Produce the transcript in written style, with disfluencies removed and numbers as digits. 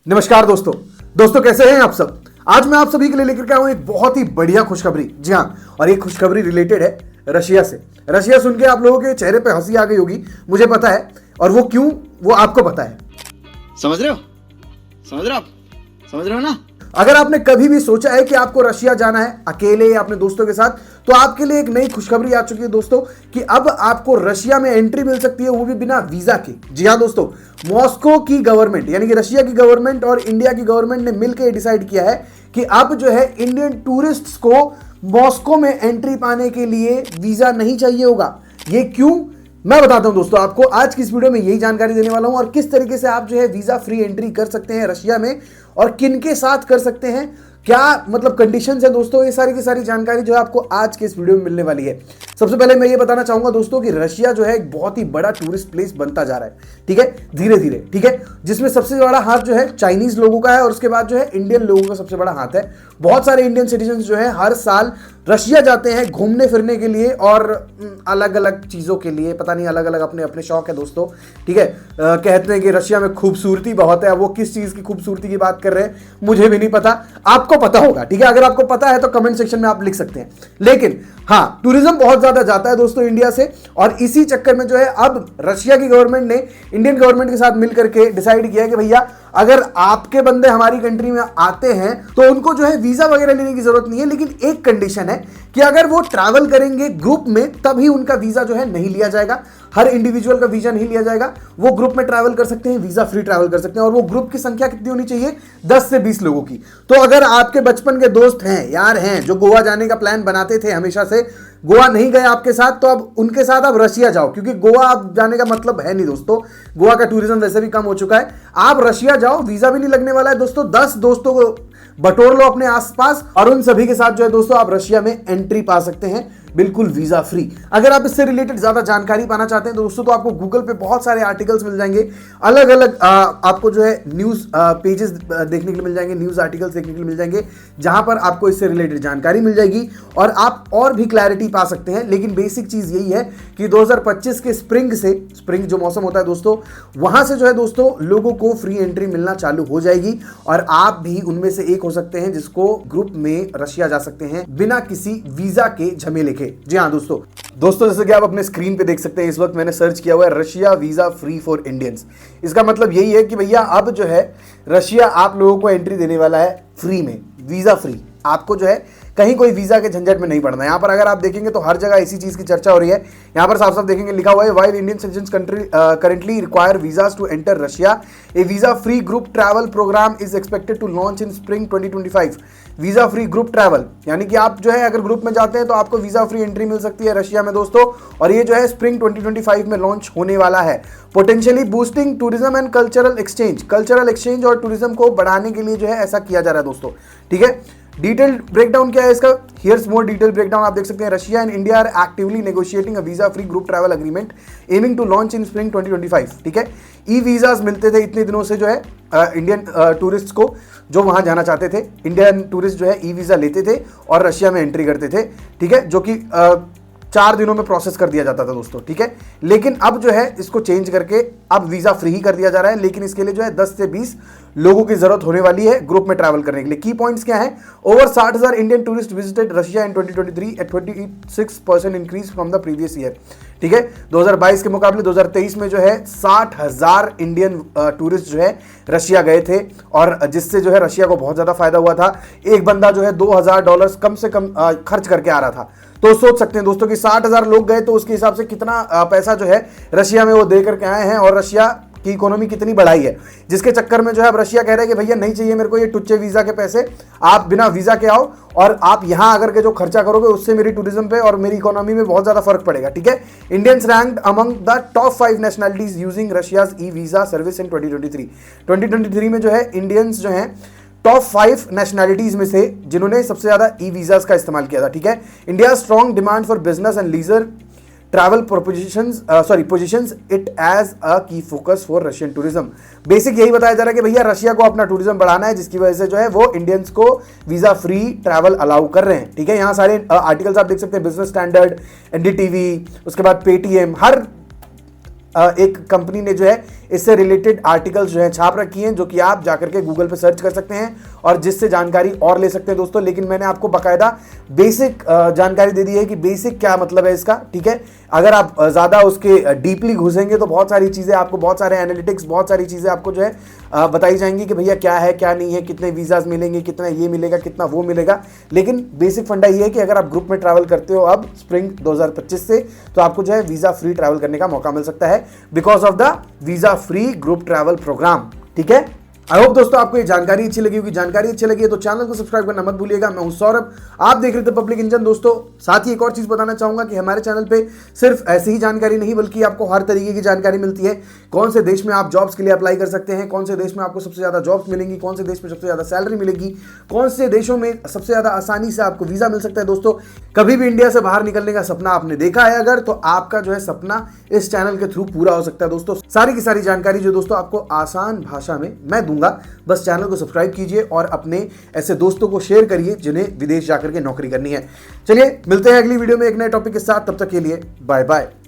नमस्कार दोस्तों। कैसे हैं आप सब। आज मैं आप सभी के लिए लेकर के आया हूं एक बहुत ही बढ़िया खुशखबरी। जी हां, और ये खुशखबरी रिलेटेड है रशिया से। रशिया सुन के आप लोगों के चेहरे पे हंसी आ गई होगी, मुझे पता है, और वो क्यों, वो आपको पता है। समझ रहे हो ना। अगर आपने कभी भी सोचा है कि आपको रशिया जाना है अकेले या अपने दोस्तों के साथ, तो आपके लिए एक नई खुशखबरी आ चुकी है दोस्तों कि अब आपको रशिया में एंट्री मिल सकती है, वो भी बिना वीजा के। जी हां दोस्तों, मॉस्को की गवर्नमेंट यानी कि रशिया की गवर्नमेंट और इंडिया की गवर्नमेंट ने मिलकर डिसाइड किया है कि अब जो है इंडियन टूरिस्ट्स को मॉस्को में एंट्री पाने के लिए वीजा नहीं चाहिए होगा। ये क्यों, मैं बताता हूं दोस्तों आपको। आज की इस वीडियो में यही जानकारी देने वाला हूं और किस तरीके से आप जो है वीजा फ्री एंट्री कर सकते हैं रशिया में और किन के साथ कर सकते हैं, क्या मतलब कंडीशंस है दोस्तों। ये सारी की सारी जानकारी जो है आपको आज के इस वीडियो में मिलने वाली है। सबसे पहले मैं ये बताना चाहूंगा दोस्तों कि रशिया जो है एक बहुत ही बड़ा टूरिस्ट प्लेस बनता जा रहा है, ठीक है, धीरे धीरे, ठीक है, जिसमें सबसे बड़ा हाथ जो है चाइनीज लोगों का है और उसके बाद जो है इंडियन लोगों का सबसे बड़ा हाथ है। बहुत सारे इंडियन सिटीजन जो है हर साल रशिया जाते हैं घूमने फिरने के लिए और अलग अलग चीजों के लिए, पता नहीं, अलग अलग अपने अपने शौक है दोस्तों, ठीक है। कहते हैं कि रशिया में खूबसूरती बहुत है। वो किस चीज की खूबसूरती की बात कर रहे हैं मुझे भी नहीं पता, आपको पता होगा, ठीक है। अगर आपको पता है तो कमेंट सेक्शन में आप लिख सकते हैं। लेकिन हाँ, टूरिज्म बहुत ज्यादा जाता है दोस्तों इंडिया से, और इसी चक्कर में जो है अब रशिया की गवर्नमेंट ने इंडियन गवर्नमेंट के साथ मिलकर के डिसाइड किया कि भैया अगर आपके बंदे हमारी कंट्री में आते हैं तो उनको जो है वीजा वगैरह लेने की जरूरत नहीं है, लेकिन एक कंडीशन है कि अगर वो ट्रैवल करेंगे ग्रुप में तभी उनका वीजा जो है नहीं लिया जाएगा। हर इंडिविजुअल का वीजा नहीं लिया जाएगा। वो ग्रुप में ट्रैवल कर सकते हैं, वीजा फ्री ट्रैवल कर सकते हैं, और वो ग्रुप की संख्या कितनी होनी चाहिए, 10 से 20 लोगों की। तो अगर आपके बचपन के दोस्त हैं, यार हैं, जो गोवा जाने का प्लान बनाते थे हमेशा से, गोवा नहीं गए आपके साथ, तो अब उनके साथ आप रशिया जाओ, क्योंकि गोवा आप जाने का मतलब है नहीं दोस्तों। गोवा का टूरिज्म वैसे भी कम हो चुका है। आप रशिया जाओ, वीजा भी नहीं लगने वाला है दोस्तों। 10 दोस्तों को बटोर लो अपने आसपास और उन सभी के साथ जो है दोस्तों आप रशिया में एंट्री पा सकते हैं बिल्कुल वीजा फ्री। अगर आप इससे रिलेटेड ज्यादा जानकारी पाना चाहते हैं तो दोस्तों तो आपको गूगल पे बहुत सारे आर्टिकल्स मिल जाएंगे, अलग अलग आपको जो है न्यूज पेजेस देखने के लिए मिल जाएंगे, न्यूज आर्टिकल्स देखने के लिए मिल जाएंगे, जहां पर आपको इससे रिलेटेड जानकारी मिल जाएगी और आप और भी क्लैरिटी पा सकते हैं। लेकिन बेसिक चीज यही है कि 2025 के स्प्रिंग जो मौसम होता है दोस्तों, वहां से जो है दोस्तों लोगों को फ्री एंट्री मिलना चालू हो जाएगी और आप भी उनमें से एक हो सकते हैं जिसको ग्रुप में रशिया जा सकते हैं बिना किसी वीजा के झमेले के। जी हाँ दोस्तों जैसे कि आप अपने स्क्रीन पे देख सकते हैं, इस वक्त मैंने सर्च किया हुआ है Russia visa free for Indians. इसका मतलब यही है कि भैया अब जो है रशिया आप लोगों को एंट्री देने वाला है फ्री में, वीजा फ्री। आपको जो है कहीं कोई वीजा के झंझट में नहीं पड़ना। यहाँ पर अगर आप देखेंगे तो हर जगह इसी चीज की चर्चा हो रही है। यहाँ पर साफ साफ देखेंगे लिखा हुआ है, while Indian citizens currently require visas to enter Russia, a visa free group travel program is expected to launch in spring 2025। Visa free group travel यानी कि आप जो है अगर ग्रुप में जाते हैं तो आपको वीजा फ्री एंट्री मिल सकती है रशिया में दोस्तों, और ये जो है स्प्रिंग 2025 में लॉन्च होने वाला है। Potentially boosting tourism and cultural exchange और टूरिज्म को बढ़ाने के लिए जो है ऐसा किया जा रहा है दोस्तों, ठीक है। डिटेल्ड ब्रेकडाउन क्या है इसका, हियर्स मोर डिटेल ब्रेकडाउन। आप देख सकते हैं Russia and India are actively negotiating a visa free group travel agreement aiming to launch in spring 2025, ठीक है। ई वीजास मिलते थे इतने दिनों से जो है इंडियन टूरिस्ट को जो वहां जाना चाहते थे। इंडियन टूरिस्ट जो है ई वीजा लेते थे और रशिया में एंट्री करते थे, ठीक है, जो कि 4 दिनों में प्रोसेस कर दिया जाता था दोस्तों, ठीक है। लेकिन अब जो है इसको चेंज करके अब वीजा फ्री ही कर दिया जा रहा है, लेकिन इसके लिए जो है 10 से 20 लोगों की जरूरत होने वाली है ग्रुप में ट्रैवल करने के लिए। की पॉइंट्स क्या है, over 60,000 Indian tourist visited Russia in 2023 at 26% increase from the previous year, ठीक है। 2022 के मुकाबले 2023 में जो है 60,000 इंडियन टूरिस्ट जो है रशिया गए थे, और जिससे जो है रशिया को बहुत ज्यादा फायदा हुआ था। एक बंदा जो है $2,000 कम से कम खर्च करके आ रहा था। तो सोच सकते हैं दोस्तों कि 60,000 लोग गए तो उसके हिसाब से कितना पैसा जो है रशिया में वो दे करके आए हैं, और रशिया की इकोनॉमी कितनी बढ़ाई है, जिसके चक्कर में जो है अब रशिया कह रहे हैं कि भैया नहीं चाहिए मेरे को ये टुच्चे वीजा के पैसे, आप बिना वीजा के आओ और आप यहां अगर के जो खर्चा करोगे उससे मेरी टूरिज्म पे और मेरी इकोनॉमी में बहुत ज्यादा फर्क पड़ेगा, ठीक है। Indians ranked among the top 5 nationalities using Russia's e visa service in 2023 में जो है इंडियंस जो है टॉप 5 नेशनैलिटीज में से जिन्होंने सबसे ज्यादा ई वीजास का इस्तेमाल किया था, ठीक है। India strong demand for business and leisure travel positions it as a key focus for Russian tourism. Basic यही बताया जा रहा है कि भैया रशिया को अपना टूरिज्म बढ़ाना है, जिसकी वजह से जो है वो इंडियंस को वीजा फ्री ट्रैवल अलाउ कर रहे हैं, ठीक है। यहाँ सारे आर्टिकल्स आप देख सकते हैं, बिजनेस स्टैंडर्ड, एनडीटीवी, उसके बाद पेटीएम, हर एक कंपनी ने जो है इससे रिलेटेड आर्टिकल्स जो है छाप रखी हैं, जो कि आप जाकर के गूगल पे सर्च कर सकते हैं और जिससे जानकारी और ले सकते हैं दोस्तों। लेकिन मैंने आपको बाकायदा बेसिक जानकारी दे दी है कि बेसिक क्या मतलब है इसका, ठीक है। अगर आप ज़्यादा उसके डीपली घुसेंगे तो बहुत सारी चीज़ें आपको, बहुत सारे एनालिटिक्स, बहुत सारी चीज़ें आपको जो है बताई जाएंगी कि भैया क्या है क्या नहीं है, कितने वीज़ाज मिलेंगे, कितना ये मिलेगा, कितना वो मिलेगा। लेकिन बेसिक फंडा ये है कि अगर आप ग्रुप में ट्रैवल करते हो अब स्प्रिंग 2025 से, तो आपको जो है वीज़ा फ्री ट्रैवल करने का मौका मिल सकता है because of the visa free group travel programme, ठीक है। आई होप दोस्तों आपको ये जानकारी अच्छी लगी होगी। जानकारी अच्छी लगी है तो चैनल को सब्सक्राइब करना मत भूलिएगा। मैं हूं सौरभ, आप देख रहे थे पब्लिक इंजन दोस्तों। साथ ही एक और चीज बताना चाहूंगा कि हमारे चैनल पे सिर्फ ऐसी ही जानकारी नहीं बल्कि आपको हर तरीके की जानकारी मिलती है। कौन से देश में आप जॉब्स के लिए अप्लाई कर सकते हैं, कौन से देश में आपको सबसे ज्यादा जॉब्स मिलेंगी, कौन से देश में सबसे ज्यादा सैलरी मिलेगी, कौन से देशों में सबसे ज्यादा आसानी से आपको वीजा मिल सकता है। दोस्तों कभी भी इंडिया से बाहर निकलने का सपना आपने देखा है अगर, तो आपका जो है सपना इस चैनल के थ्रू पूरा हो सकता है दोस्तों। सारी की सारी जानकारी जो दोस्तों आपको आसान भाषा में मैं दूंगा, बस चैनल को सब्सक्राइब कीजिए और अपने ऐसे दोस्तों को शेयर करिए जिन्हें विदेश जाकर के नौकरी करनी है। चलिए मिलते हैं अगली वीडियो में एक नए टॉपिक के साथ, तब तक के लिए बाय बाय।